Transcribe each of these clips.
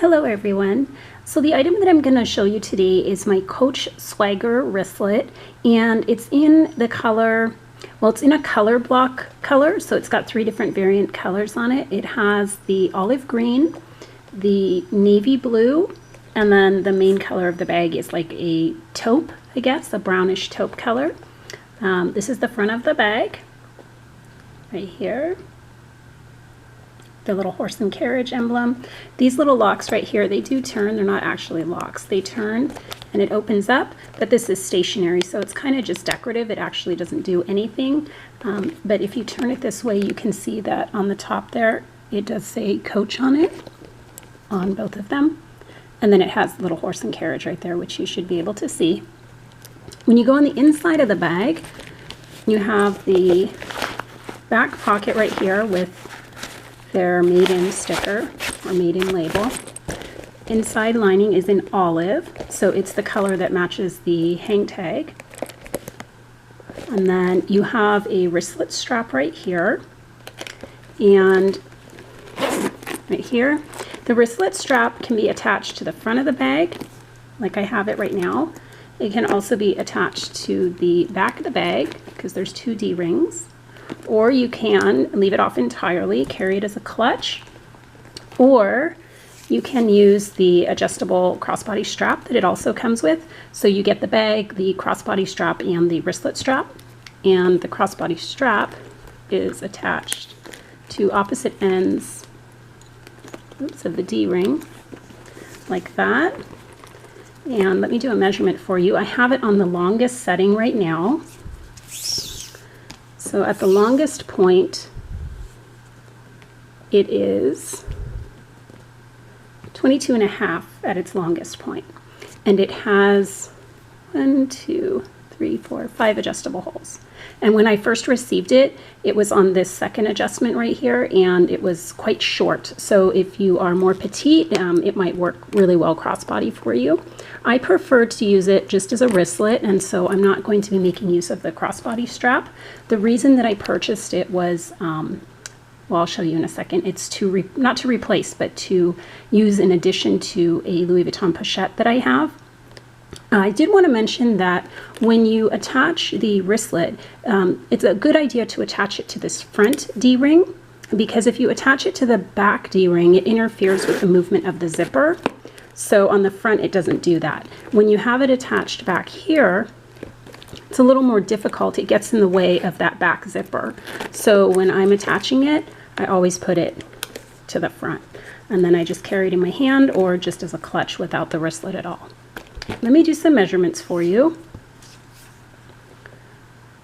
Hello everyone. So the item that I'm going to show you today is my Coach Swagger Wristlet, and it's in the color, well, it's in a color block color, so it's got 3 different variant colors on it. It has the olive green, the navy blue, and then the main color of the bag is like a taupe, I guess, a brownish taupe color. This is the front of the bag, right here. The little horse and carriage emblem. These little locks right here, they do turn. They're not actually locks. They turn and it opens up, but this is stationary, so it's kind of just decorative. It actually doesn't do anything. But if you turn it this way, you can see that on the top there, it does say Coach on it, on both of them. And then it has the little horse and carriage right there, which you should be able to see. When you go on the inside of the bag, you have the back pocket right here with their made in sticker or made in label. Inside lining is in olive, so it's the color that matches the hang tag. And then you have a wristlet strap right here, and right here. The wristlet strap can be attached to the front of the bag, like I have it right now. It can also be attached to the back of the bag, because there's 2 D-rings. Or you can leave it off entirely, carry it as a clutch, or you can use the adjustable crossbody strap that it also comes with. So you get the bag, the crossbody strap, and the wristlet strap, and the crossbody strap is attached to opposite ends of the D-ring, like that. And let me do a measurement for you. I have it on the longest setting right now. So at the longest point, it is 22.5 at its longest point. And it has 1, 2, 3, 4, 5 adjustable holes. And when I first received it, it was on this second adjustment right here, and it was quite short. So if you are more petite, it might work really well crossbody for you. I prefer to use it just as a wristlet, and so I'm not going to be making use of the crossbody strap. The reason that I purchased it was, well, I'll show you in a second. It's to, not to replace, but to use in addition to a Louis Vuitton pochette that I have. I did want to mention that when you attach the wristlet, it's a good idea to attach it to this front D-ring, because if you attach it to the back D-ring, it interferes with the movement of the zipper. So on the front, it doesn't do that. When you have it attached back here, it's a little more difficult. It gets in the way of that back zipper. So when I'm attaching it, I always put it to the front. And then I just carry it in my hand or just as a clutch without the wristlet at all. Let me do some measurements for you.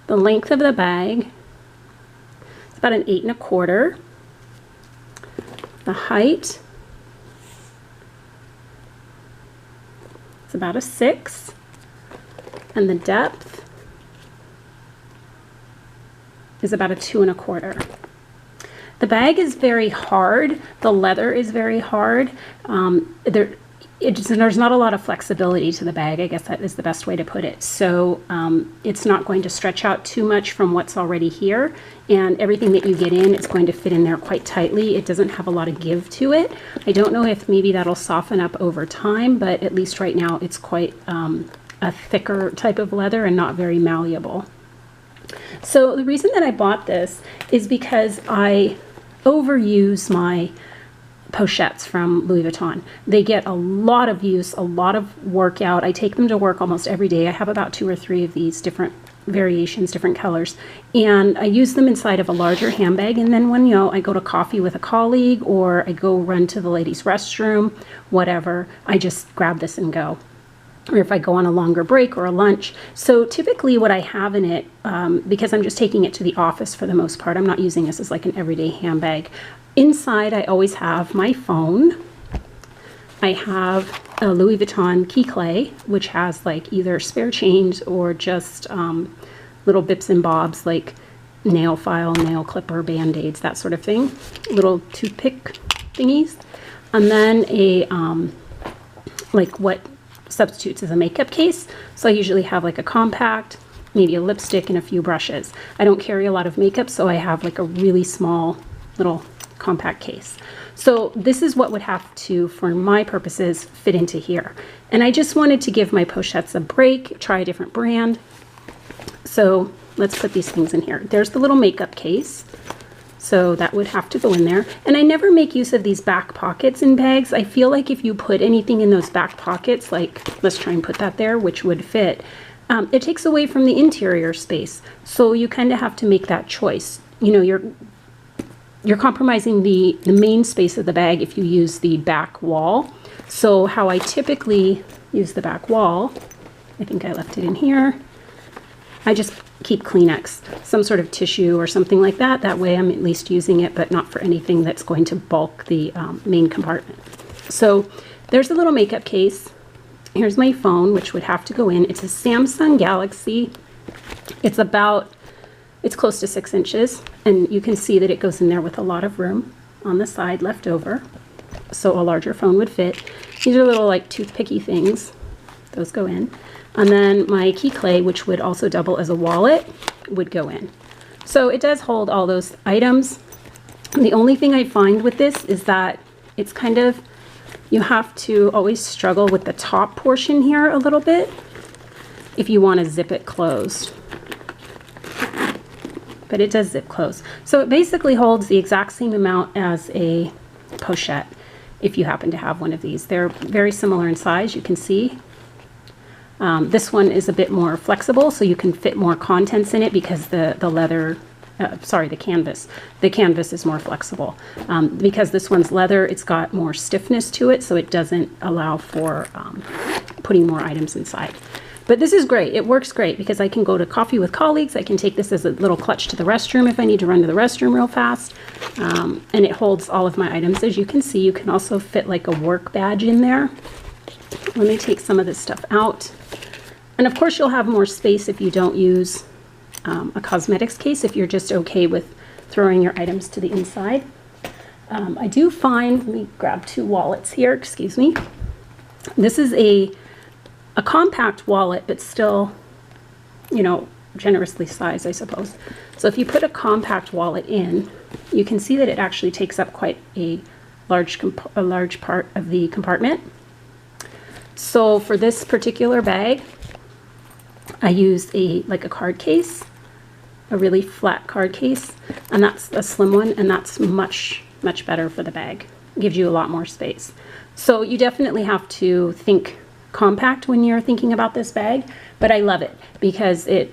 The length of the bag is about an 8 1/4. The height is about a 6. And the depth is about a 2 1/4. The bag is very hard. The leather is very hard. There's not a lot of flexibility to the bag. I guess that is the best way to put it. So it's not going to stretch out too much from what's already here, and everything that you get in is going to fit in there quite tightly. It doesn't have a lot of give to it. I don't know if maybe that'll soften up over time, but at least right now it's quite a thicker type of leather and not very malleable. So the reason that I bought this is because I overuse my pochettes from Louis Vuitton. They get a lot of use, a lot of workout. I take them to work almost every day. I have about 2 or 3 of these different variations, different colors, and I use them inside of a larger handbag. And then when, you know, I go to coffee with a colleague, or I go run to the ladies' restroom, whatever, I just grab this and go. Or if I go on a longer break or a lunch. So typically what I have in it, because I'm just taking it to the office for the most part, I'm not using this as like an everyday handbag. Inside, I always have my phone. I have a Louis Vuitton key clay, which has like either spare change or just little bips and bobs like nail file, nail clipper, band-aids, that sort of thing. Little toothpick thingies. And then a, like what substitutes as a makeup case. So I usually have like a compact, maybe a lipstick, and a few brushes. I don't carry a lot of makeup, so I have like a really small little compact case. So this is what would have to, for my purposes, fit into here. And I just wanted to give my pochettes a break, try a different brand. So let's put these things in here. There's the little makeup case. So that would have to go in there. And I never make use of these back pockets in bags. I feel like if you put anything in those back pockets, like let's try and put that there, which would fit, it takes away from the interior space. So you kind of have to make that choice. You know, you're compromising the main space of the bag if you use the back wall. So how I typically use the back wall, I think I left it in here. I just keep Kleenex, some sort of tissue or something like that. That way I'm at least using it, but not for anything that's going to bulk the main compartment. So there's a little makeup case. Here's my phone, which would have to go in. It's a Samsung Galaxy. It's close to 6 inches, and you can see that it goes in there with a lot of room on the side left over. So a larger phone would fit. These are little like toothpicky things. Those go in. And then my key clay, which would also double as a wallet, would go in. So it does hold all those items. And the only thing I find with this is that it's kind of, you have to always struggle with the top portion here a little bit if you want to zip it closed. But it does zip close. So it basically holds the exact same amount as a pochette if you happen to have one of these. They're very similar in size, you can see. This one is a bit more flexible, so you can fit more contents in it because the leather, the canvas. The canvas is more flexible. Because this one's leather, it's got more stiffness to it, so it doesn't allow for putting more items inside. But this is great. It works great because I can go to coffee with colleagues. I can take this as a little clutch to the restroom if I need to run to the restroom real fast. And it holds all of my items. As you can see, you can also fit like a work badge in there. Let me take some of this stuff out. And of course, you'll have more space if you don't use a cosmetics case, if you're just okay with throwing your items to the inside. I do find, let me grab 2 wallets here, excuse me. This is a compact wallet, but still, you know, generously sized, I suppose. So if you put a compact wallet in, you can see that it actually takes up quite a large part of the compartment. So for this particular bag, I used a card case, a really flat card case, and that's a slim one, and that's much better for the bag. It gives you a lot more space. So you definitely have to think compact when you're thinking about this bag, but I love it because it's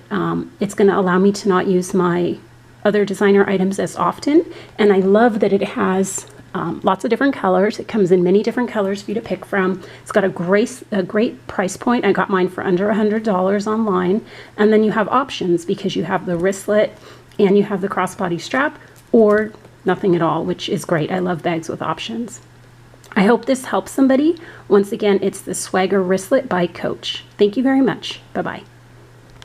going to allow me to not use my other designer items as often, and I love that it has lots of different colors. It comes in many different colors for you to pick from. It's got a great price point. I got mine for under $100 online. And then you have options because you have the wristlet and you have the crossbody strap or nothing at all, which is great. I love bags with options. I hope this helps somebody. Once again, it's the Swagger Wristlet by Coach. Thank you very much. Bye-bye.